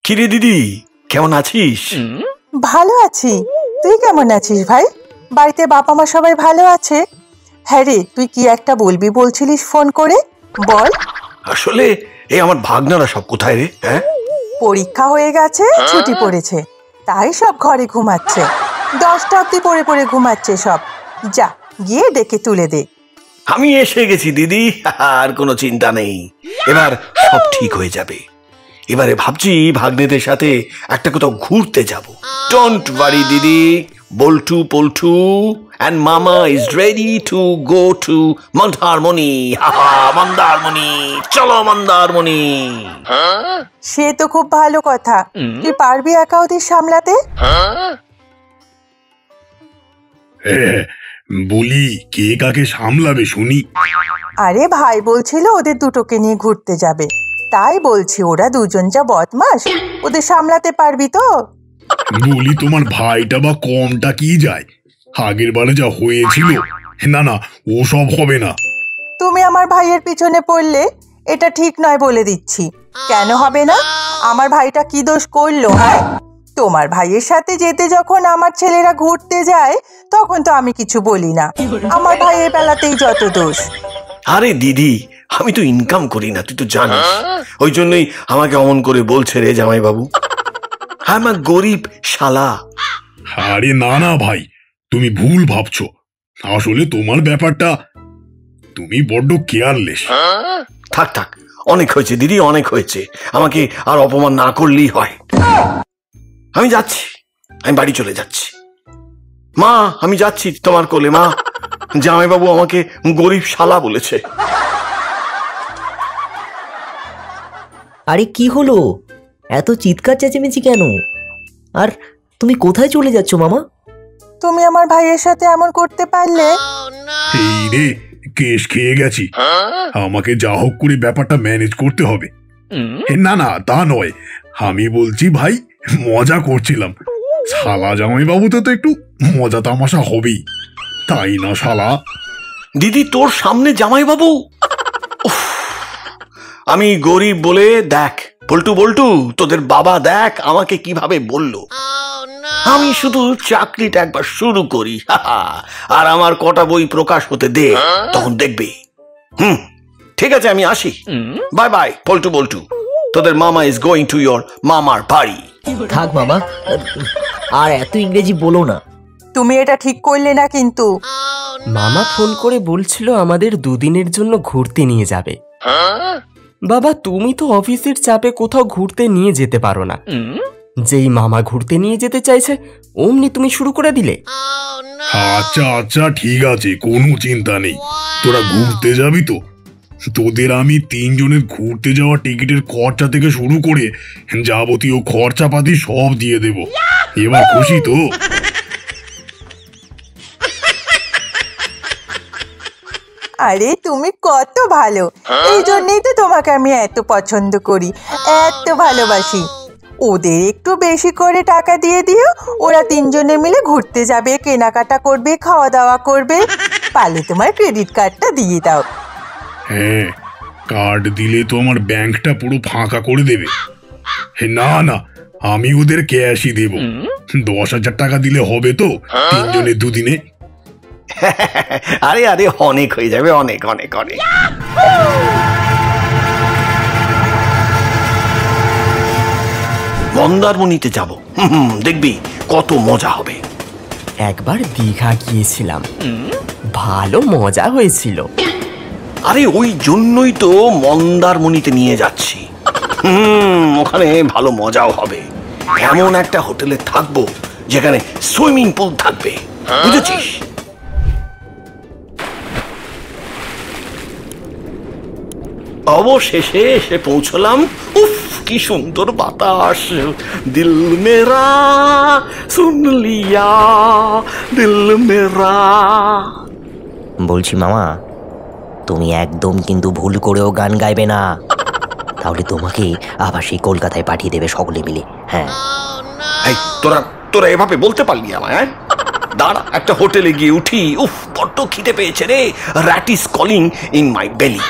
কিরে দিদি, কেমন আছিস? ভালো আছি, তুই কেমন আছিস ভাই? বাড়িতে বাবা মা সবাই ভালো আছে? হ্যাঁ রে, তুই কি একটা বলবি বলছিলিস ফোন করে, বল। আসলে এই আমার ভাগনারা সব কোথায় রে? হ্যাঁ, পরীক্ষা হয়ে গেছে, ছুটি পড়েছে, তাই সব ঘরে ঘুমাচ্ছে। 10টা অব্দি পড়ে পড়ে ঘুমাচ্ছে সব। যা গিয়ে ডেকে তুলে দে। আমি এসে গেছি দিদি, আর কোনো চিন্তা নেই, এবার সব ঠিক হয়ে যাবে। এবারে ভাবছি ভাগ্নেদের সাথে একটা কোথাও ঘুরতে যাব। ডোন্ট ওয়ারি দিদি, বল্টু Paltu and mama is ready to go to Mandarmani. Mandarmani, চলো মন্দারমণি। সে তো খুব ভালো কথা। তুই পারবি একা ওদের সামলাতে? বলি, কে কাকে সামলাবে শুনি? আরে ভাই বলছিল ওদের দুটোকে নিয়ে ঘুরতে যাবে, তাই বলছি ওরা দুজন যা বদমাস, ওদের সামলাতে পারবি তো? বলি, তোমার ভাইটা বা কমটা কি যায়? আগের বারে যা হয়েছিল, না না, ও সব হবে না। তুমি আমার ভাইয়ের পিছনে পড়লে, এটা ঠিক নয় বলে দিচ্ছি। কেন হবে না? আমার ভাইটা কি দোষ করলো? হ্যাঁ, তোমার ভাইয়ের সাথে যেতে যখন আমার ছেলেরা ঘুরতে যায়, তখন তো আমি কিছু বলি না। আমার ভাইয়ের বেলাতেই যত দোষ। আরে দিদি, আমি তো ইনকাম করি না, তুই তো জানিস, ওই জন্যই আমাকে অমন করে বলছে রে জামাই বাবু। হ্যাঁ, আমার গরিব শালা। আরে না না ভাই, তুমি ভুল ভাবছো। আসলে তোমার ব্যাপারটা, তুমি বড্ড কেয়ারলেস। থাক থাক, অনেক হয়েছে দিদি, অনেক হয়েছে। আমাকে আর অপমান না করলেই হয়। আমি যাচ্ছি, আমি বাড়ি চলে যাচ্ছি। মা, আমি যাচ্ছি তোমার কোলে। মা, জামাইবাবু আমাকে গরিব শালা বলেছে। আরে কি হলো, এত চিৎকার চেঁচেমেচি কেন? আর তুমি কোথায় চলে যাচ্ছ মামা? তুমি আমার ভাইয়ের সাথে এমন করতে পারলে? এই রে, কেস খেয়ে গেছি। আমাকে যা হোক করে ব্যাপারটা ম্যানেজ করতে হবে। না না, তা নয়, আমি বলছি ভাই, মজা করছিলাম। শালা জামাই বাবুতে তো একটু মজা তামাশা হবেই, তাই না শালা? দিদি, তোর সামনে জামাইবাবু? আমি গরিব বলে দেখ, বল্টু বল্টু, তোদের বাবা দেখ আমাকে কিভাবে বললো। আমি শুধু চাকরিটা একবার শুরু করি, আর আমার কটা বই প্রকাশ হতে দে, তখন দেখবি। ঠিক আছে, আমি আসি। বাই বাই পল্টু বল্টু, তোদের মামা ইজ গোয়িং টু ইয়োর মামার বাড়ি। থাক মামা, আর এত ইংরেজি বলো না। তুমি এটা ঠিক করলে না কিন্তু। মামা ফোন করে বলছিল আমাদের দুদিনের জন্য ঘুরতে নিয়ে যাবে। বাবা, তুমি তো অফিসের চাপে কোথাও ঘুরতে নিয়ে যেতে পারো না। যেই মামা ঘুরতে নিয়ে যেতে চাইছে, অমনি তুমি শুরু করে দিলে। আচ্ছা আচ্ছা, ঠিক আছে, কোনো চিন্তা নেই। তোরা ঘুরতে যাবি তো? তোদের আমি 3 জনের ঘুরতে যাওয়া টিকিটের খরচা থেকে শুরু করে যাবতীয় খরচাপাতি সব দিয়ে দেব। এবার খুশি তো? আরে তুমি কত ভালো, এই জন্যই তো তোমাকে আমি এত পছন্দ করি, এত ভালোবাসি। ওদের একটু বেশি করে টাকা দিয়ে দিও, ওরা 3 জনে মিলে ঘুরতে যাবে, কেনাকাটা করবে, খাওয়া দাওয়া করবে। পারলে তোমার ক্রেডিট কার্ডটা দিয়ে দাও। হ্যাঁ, কার্ড দিলে তো আমার ব্যাংকটা পুরো ফাঁকা করে দেবে। না না, আমি ওদের ক্যাশই দেব। 10,000 টাকা দিলে হবে তো 3 জনের দুদিনে? আরে আরে, অনেক হয়ে যাবে, অনেক অনেক অনেক। মন্দারমণিতে যাব, দেখবি কত মজা হবে। একবার দীঘা গিয়েছিলাম, ভালো মজা হয়েছিল। আরে ওই জন্যই তো মন্দারমণিতে নিয়ে যাচ্ছি। ওখানে ভালো মজাও হবে। এমন একটা হোটেলে থাকবো যেখানে সুইমিং পুল থাকবে, বুঝেছিস? অবশেষে এসে পৌঁছলাম। উফ, কি সুন্দর বাতাস। দিল মেরা সুন লিয়া, দিল মেরা। বলছি মামা, তুমি একদম কিন্তু ভুল করেও গান গাইবে না, তাহলে তোমাকে আবার সেই কলকাতায় পাঠিয়ে দেবে সকলে মিলে। হ্যাঁ, এই তোরা তোরা এভাবে বলতে পারলি আমায়? হ্যাঁ, দাঁড়া, একটা হোটেলে গিয়ে উঠি। উফ, বড্ড খিদে পেয়েছে রে। Rat is calling in my বেলি।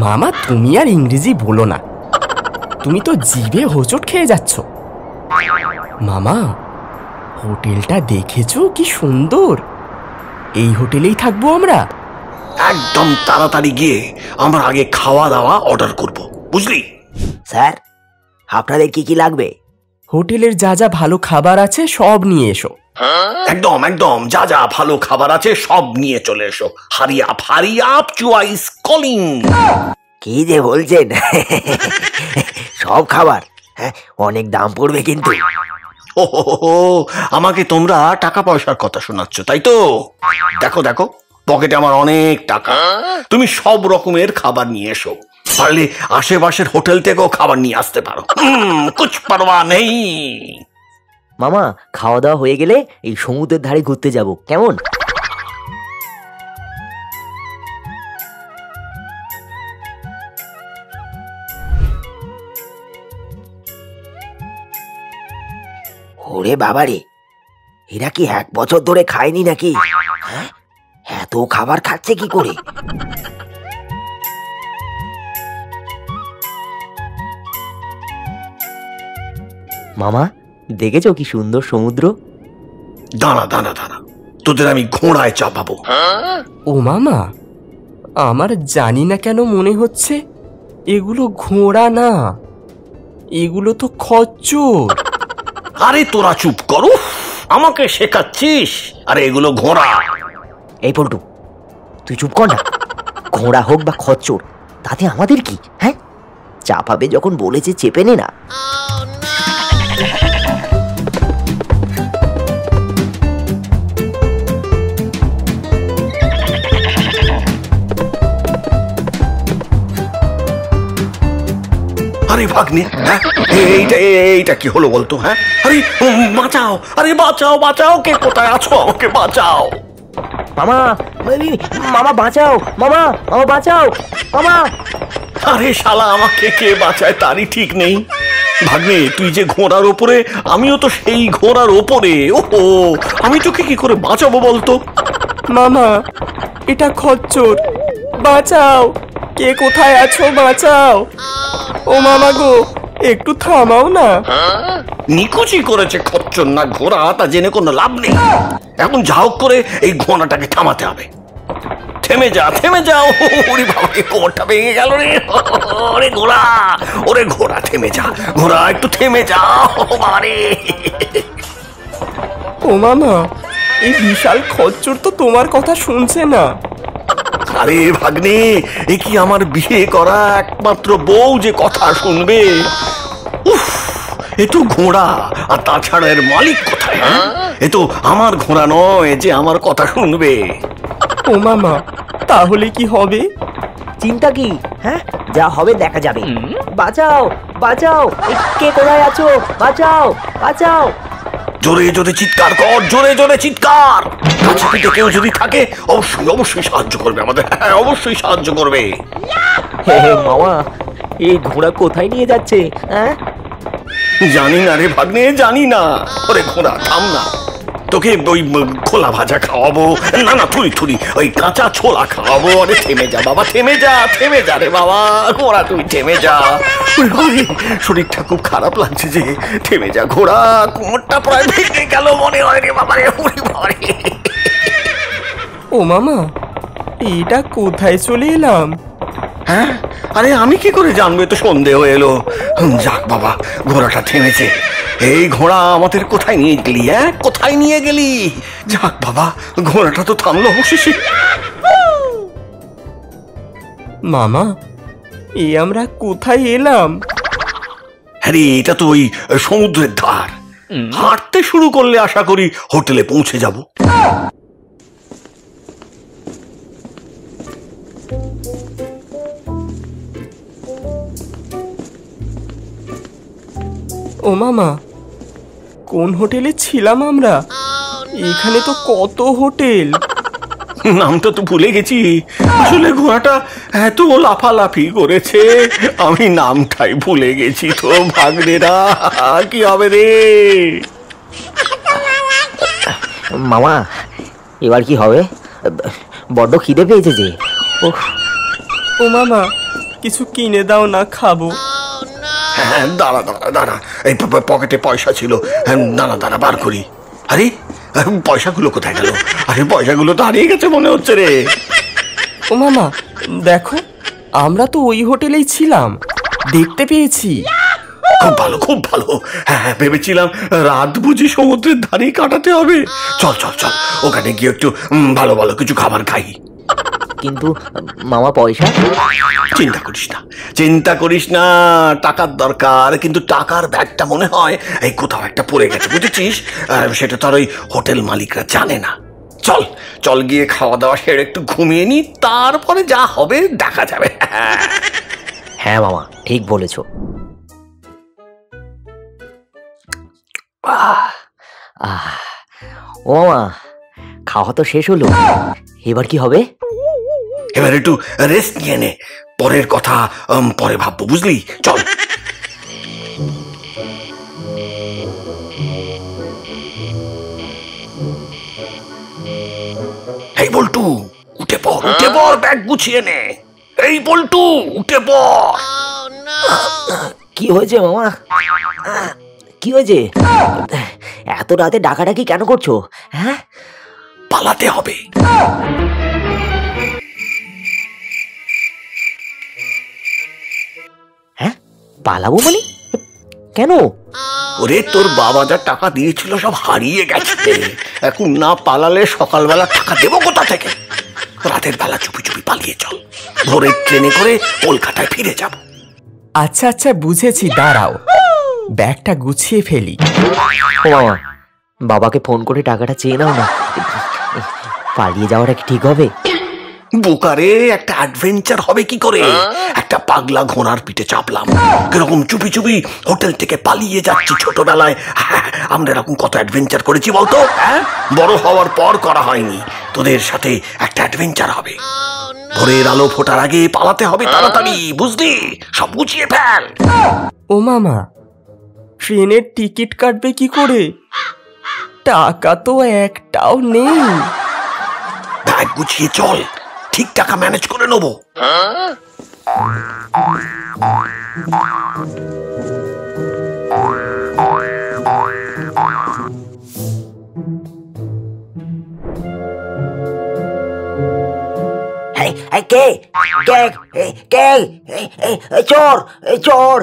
মামা, তুমি আর ইংরেজি বলো না। তুমি তো জিভে হোঁচট খেয়ে যাচ্ছ। মামা, হোটেলটা দেখেছো কি সুন্দর? এই হোটেলেই থাকবো আমরা। একদম তাড়াতাড়ি গিয়ে আমরা আগে খাওয়া দাওয়া অর্ডার করব, বুঝলি? স্যার, আপনাদের কি কি লাগবে? হোটেলের যা যা ভালো খাবার আছে সব নিয়ে এসো। একদম একদম, যা যা ভালো খাবার আছে সব নিয়ে চলে এসো। Hurry up চুয়াইস calling. কি যে বলছেন! সব খাবার? হ্যাঁ, অনেক দাম পড়বে কিন্তু। ও আমাকে তোমরা টাকা পয়সার কথা শোনাচ্ছ, তাই তো? দেখো দেখো, পকেটে আমার অনেক টাকা। তুমি সব রকমের খাবার নিয়ে এসো, পারলে আশেপাশের হোটেল থেকেও খাবার নিয়ে আসতে পারো। কুছ পারওয়া নেই। মামা, খাওয়া দাওয়া হয়ে গেলে এই সমুদ্রের ধারে ঘুরতে যাব, কেমন? ওরে বাবারে, এরা কি 1 বছর ধরে খায়নি নাকি? হ্যাঁ, এত খাবার খাচ্ছে কি করে? মামা, দেখেছো কি সুন্দর সমুদ্র? দাঁড়া দাঁড়া দাঁড়া, তোদের আমি ঘোড়ায় চাপাবো। ও মামা, আমার জানি না কেন মনে হচ্ছে এগুলো ঘোড়া না, এগুলো তো খচ্চর। আরে তোরা চুপ করো, আমাকে শেখাচ্ছিস? আরে এগুলো ঘোড়া। এই পল্টু, তুই চুপ কর না। ঘোড়া হোক বা খচ্চর, তাতে আমাদের কি? হ্যাঁ, চাপাবে যখন বলেছে চেপে নে না। আরে ভাগ্নে, হ্যাঁ এইটা এইটা কি হলো বলতো? হ্যাঁ, আরে বাঁচাও, আরে বাঁচাও বাঁচাও, কে কোথায় আছো? আমাকে বাঁচাও। মামা, মামা বাঁচাও, মামা, মামা বাঁচাও, মামা। আরে শালা, আমাকে কে বাঁচায় তারই ঠিক নেই। ভাগ্নে, তুই যে ঘোড়ার ওপরে, আমিও তো সেই ঘোড়ার ওপরে। ওহো, আমি তোকে কি করে বাঁচাবো বলতো? মামা, এটা খচ্চর, বাঁচাও, কে কোথায় আছো? বাঁচাও। ও মামা গো, একটু থামাও না। নিকুচি করেছে খচ্চর না ঘোড়া তা জেনে কোনো লাভ নেই। এখন যা হোক করে এই ঘোড়াটাকে থামাতে হবে। থেমে যা, থেমে যাও। ওরে বাবা, কোমরটা ভেঙে গেল রে। ওরে ঘোড়া, ওরে ঘোড়া থেমে যা, ঘোড়া একটু থেমে যাও। বাবারে। ও মামা, এই বিশাল খচ্চর তো তোমার কথা শুনছে না। আরে ভাগ্নে, এ কি আমার বিয়ে করা একমাত্র বউ যে কথা শুনবে? উফ, এ তো ঘোড়া, আর তাছাড়া এর মালিক কোথায়? হ্যাঁ, এ তো আমার ঘোড়া নয় যে আমার কথা শুনবে। ও মামা, তাহলে কি হবে? চিন্তা কি? হ্যাঁ, যা হবে দেখা যাবে। বাঁচাও, বাঁচাও, কে কোথায় আছো? বাঁচাও, বাঁচাও। জোরে জোরে চিৎকার কর, জোরে জোরে চিৎকার। কাছাকাছি কেউ যদি থাকে অবশ্যই অবশ্যই সাহায্য করবে আমাদের। হ্যাঁ, অবশ্যই সাহায্য করবে। হে মামা, এই ঘোড়া কোথায় নিয়ে যাচ্ছে? হ্যাঁ, জানি না রে ভাগ্নে, জানি না। ওরে ঘোড়া থাম না, তোকে ওই খোলা ভাজা খাওয়াবো। না না, থুরি থুরি ওই কাঁচা ছোলা খাওয়াবো। আরে থেমে যা বাবা, থেমে যা, থেমে যা রে বাবা। ঘোড়া তুই থেমে যা। শরীরটা খুব খারাপ লাগছে যে। থেমে যা ঘোড়া, কোমরটা প্রায় ভেঙে গেল মনে হয় রে বাবা রে। ও মামা, এটা কোথায় চলে এলাম? হ্যাঁ, আরে আমি কি করে জানবো? তো সন্দেহ এলো। যাক বাবা, ঘোড়াটা থেমেছে। এই ঘোড়া আমাদের কোথায় নিয়ে গেলি? হ্যাঁ, কোথায় নিয়ে গেলি? যাক বাবা, ঘোড়াটা তো থামলো অবশেষে। মামা, এ আমরা কোথায় এলাম? আরে এটা তো ওই সমুদ্রের ধার। হাঁটতে শুরু করলে আশা করি হোটেলে পৌঁছে যাব। ও মামা, কোন হোটেলে ছিলাম আমরা? এখানে তো কত হোটেল। নামটা তো ভুলে গেছি। আসলে ঘোড়াটা এত লাফালাফি করেছে, আমি নামটাই ভুলে গেছি তো ভাগ্নেরা। কি হবে রে? মামা, এবার কি হবে? বড্ড খিদে পেয়েছে যে। ও মামা, কিছু কিনে দাও না, খাবো। হ্যাঁ, দাঁড়া দাঁড়া দাঁড়া, এই পকেটে পয়সা ছিল, দাঁড়া দাঁড়া বার করি। আরে পয়সাগুলো কোথায় গেল? আরে পয়সাগুলো তো হারিয়ে গেছে মনে হচ্ছে রে। ও মামা দেখো, আমরা তো ওই হোটেলেই ছিলাম, দেখতে পেয়েছি। খুব ভালো খুব ভালো। হ্যাঁ, ভেবেছিলাম রাত বুঝি সমুদ্রের ধারে কাটাতে হবে। চল চল চল, ওখানে গিয়ে একটু ভালো ভালো কিছু খাবার খাই। কিন্তু মামা পয়সা? চিন্তা করিস না, চিন্তা করিস না, টাকার দরকার, কিন্তু টাকার ব্যাগটা মনে হয় এই কোথাও একটা পড়ে গেছে, বুঝেছিস? সেটা তো আর ওই হোটেল মালিকরা জানে না। চল চল, গিয়ে খাওয়া দাওয়া সেরে একটু ঘুমিয়ে নি, তারপরে যা হবে দেখা যাবে। হ্যাঁ মামা, ঠিক বলেছ। ও মামা, খাওয়া তো শেষ হলো, এবার কি হবে? এবার একটু রেস্ট নিয়ে নে, পরের কথা পরে ভাববো, বুঝলি? চল। এই বল্টু, উঠে পড়, উঠে পড়, ব্যাগ গুছিয়ে নে। এই বল্টু, উঠে পড়। কি হয়েছে মামা? কি হয়েছে? এত রাতে ডাকাডাকি কেন করছো? হ্যাঁ, পালাতে হবে। হ্যাঁ, পালাবো মানে? কেন? ওরে, তোর বাবা যা টাকা দিয়েছিল সব হারিয়ে গেছে। এখন না পালালে সকালবেলা টাকা দেবো কোথা থেকে? রাতের বেলা চুপি চুপি পালিয়ে চল, ভোরের ট্রেনে করে কলকাতায় ফিরে যাব। আচ্ছা আচ্ছা, বুঝেছি, দাঁড়াও, ব্যাগটা গুছিয়ে ফেলি। ও মামা, বাবাকে ফোন করে টাকাটা চেয়ে নাও না। পালিয়ে যাওয়াটা কি ঠিক হবে? বোকারে, একটা অ্যাডভেঞ্চার হবে কি করে? একটা পাগলা ঘোড়ার পিঠে চাপলাম, কিরকম চুপি চুপি হোটেল থেকে পালিয়ে যাচ্ছি ছোটবেলায়। আমরা এরকম কত অ্যাডভেঞ্চার করেছি বলতো? বড় হওয়ার পর করা হয়নি। তোদের সাথে একটা অ্যাডভেঞ্চার হবে। ভোরের আলো ফোটার আগে পালাতে হবে তাড়াতাড়ি, বুঝলি? সব গুছিয়ে ফেল। ও মামা, ট্রেনের টিকিট কাটবে কি করে? টাকা তো একটাও নেই। ব্যাগ গুছিয়ে চল, ঠিক টাকা ম্যানেজ করে নেবো। কে কে কে? চোর, চোর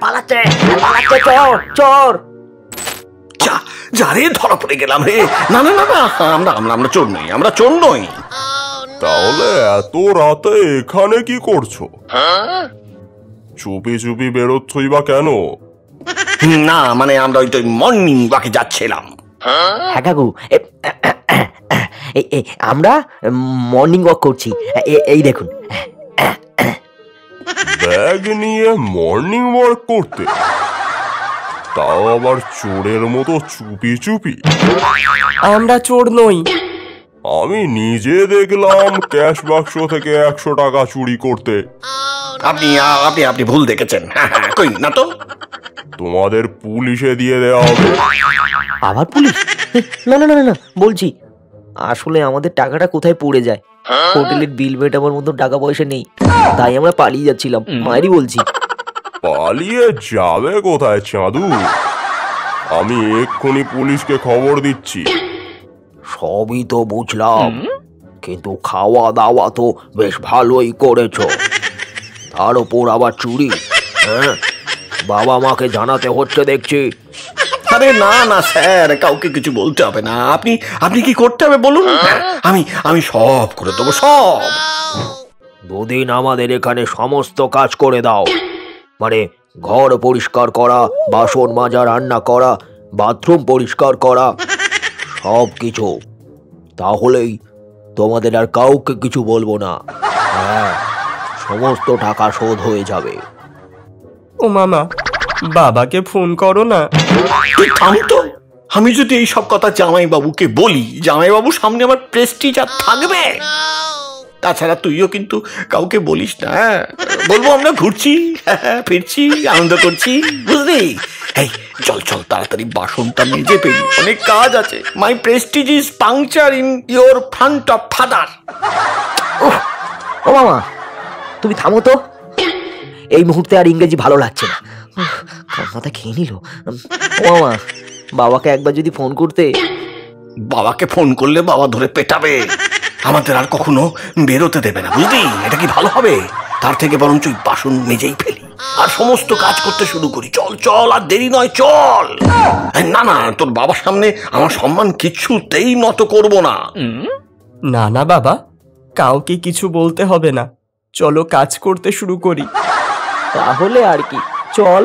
পালাচ্ছে, পালাচ্ছে, চোর চোর। যা যা রে, ধরা পড়ে গেলাম রে। না না না না, আমরা চোর নই, আমরা চোর নই। তাহলে এত রাতে এখানে কি করছো? চুপি চুপি বেরোচ্ছই বা কেন? না মানে আমরা ওই তো মর্নিং ওয়াকে যাচ্ছিলাম। হ্যাঁ কাকু, আমরা মর্নিং ওয়াক করছি, এই দেখুন। ব্যাগ নিয়ে মর্নিং ওয়াক করতে? তাও আবার চোরের মতো চুপি চুপি? আমরা চোর নই। আমি নিজে দেখলাম ক্যাশ বাক্স থেকে 100 টাকা চুরি করতে। আপনি আপনি আপনি ভুল দেখেছেন। কই না তো। তোমাদের পুলিশে দিয়ে দেওয়া হবে। আবার পুলিশ? না না না না, বলছি আসলে আমাদের টাকাটা কোথায় পড়ে যায়। হোটেলের বিল মেটাবার মতো টাকা পয়সা নেই, তাই আমরা পালিয়ে যাচ্ছিলাম, মায়েরই বলছি। পালিয়ে যাবে কোথায় চাঁদু? আমি এক্ষুনি পুলিশকে খবর দিচ্ছি। সবই তো বুঝলাম, কিন্তু খাওয়া দাওয়া তো বেশ ভালোই করেছো, তার ওপর আবার চুরি। হ্যাঁ, বাবা মাকে জানাতে হচ্ছে দেখছি। আরে না না স্যার, কাউকে কিছু বলতে হবে না। আপনি আপনি কি করতে হবে বলুন, আমি সব করে দেবো, সব। দুদিন আমাদের এখানে সমস্ত কাজ করে দাও, মানে ঘর পরিষ্কার করা, বাসন মাজা, রান্না করা, বাথরুম পরিষ্কার করা, সব কিছু। তাহলেই তোমাদের আর কাউকে কিছু বলবো না। হ্যাঁ, সমস্ত টাকা শোধ হয়ে যাবে। ও মামা, বাবাকে ফোন করো না। তুই থাম তো। আমি যদি এই সব কথা জামাইবাবুকে বলি, জামাইবাবু সামনে আমার প্রেস্টিজ আর থাকবে? তাছাড়া তুইও কিন্তু কাউকে বলিস না। বলবো আমরা ঘুরছি, ফিরছি, আনন্দ করছি, বুঝলি? এই চল চল, তাড়াতাড়ি বাসনটা মেজে ফেলি, অনেক কাজ আছে। My prestige is puncture in your front of father. ও মামা, তুমি থামো তো, এই মুহূর্তে আর ইংরেজি ভালো লাগছে না। মাথা খেয়ে নিল। ও মা, বাবাকে একবার যদি ফোন করতে। বাবাকে ফোন করলে বাবা ধরে পেটাবে, আমাদের আর কখনো বেরোতে দেবে না, বুঝলি? এটা কি ভালো হবে? তার থেকে বরঞ্চ ওই বাসন মেজেই ফেলি আর সমস্ত কাজ করতে শুরু করি। চল চল, আর দেরি নয়, চল। না না, তোর বাবার সামনে আমার সম্মান কিছুতেই নত করব না। না না বাবা, কাউকে কিছু বলতে হবে না, চলো কাজ করতে শুরু করি। তাহলে আর কি, চল।